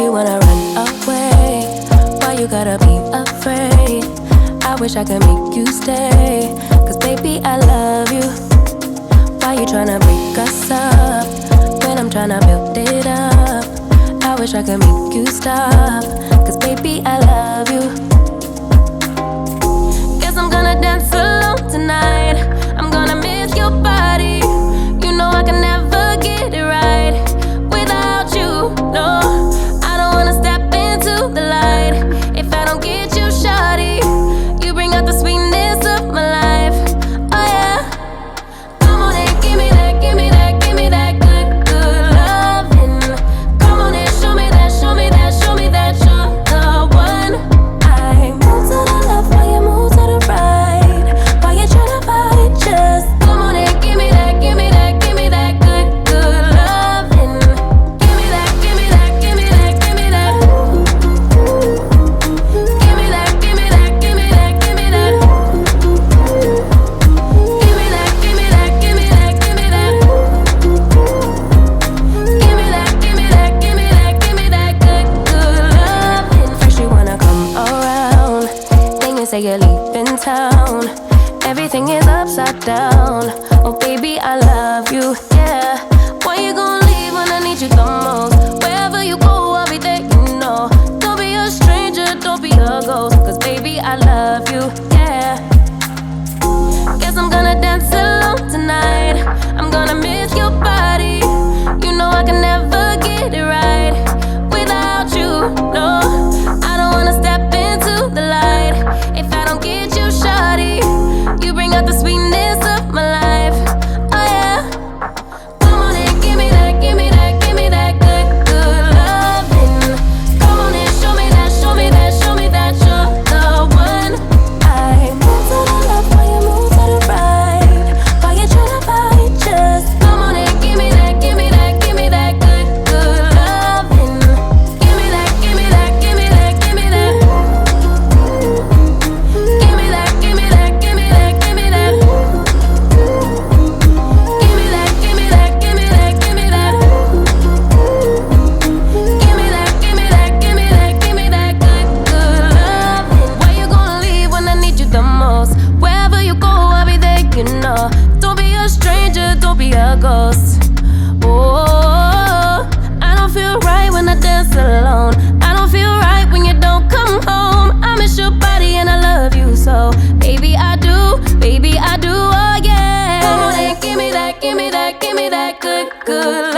you wanna run away? Why you gotta be afraid? I wish I could make you stay, cause baby I love you. Why you tryna break us up when I'm tryna build it up? I wish I could make you stop, cause baby I love you. Guess I'm gonna dance alone tonight. I'm gonna miss your body. You know I can never get it right without you, no. I don't wanna step into the light if I don't get you, shawty. You bring out the sweetness of my life, oh yeah. Come on and give me that, give me that, give me that good, good loving. Come on and show me that, show me that, show me that you're the one. I move to the left while you move to the right. Why you tryna fight? Just come on and give me that, give me that, give me that good, good loving. Give me that, give me that, give me that, give me that. Give me that, give me that, give me that, give me that. Give me that, give me that, give me that, give me that. Give me that, give me that, give me that, give me that good, good loving. First you wanna come around, then you say you're leaving town. Everything is upside down. Oh baby, I love you, yeah. Why you gon' leave when I need you the most? Wherever you go, I'll be there, you know. Don't be a stranger, don't be a ghost, cause baby, I love you, yeah. Guess I'm gonna dance alone tonight. I'm gonna miss your body. You know I can never get it right without you, no. I don't wanna step into the light if I don't get you, shawty. You bring out the sweetness of my life, oh yeah. Come on and give me that, give me that, give me that good, good loving. Come on and show me that, show me that, show me that you're the one. I move to the left while you move to the right. Why you tryna fight? Just come on and give me that, give me that, give me that good, good loving. Give me that, give me that, give me that, give me that. Give me that, give me that, give me that, give me that. Give me that, give me that, give me that, give me that. Give me that, give me that, give me that, give me that good, good loving. Why you gonna leave when I need you the most? Wherever you go, I'll be there, you know. Don't be a stranger, don't be a ghost. Oh, I don't feel right when I dance alone. I don't feel right when you don't come home. I miss your body and I love you so. Baby, I do, oh yeah. Come on and give me that, give me that, give me that good, good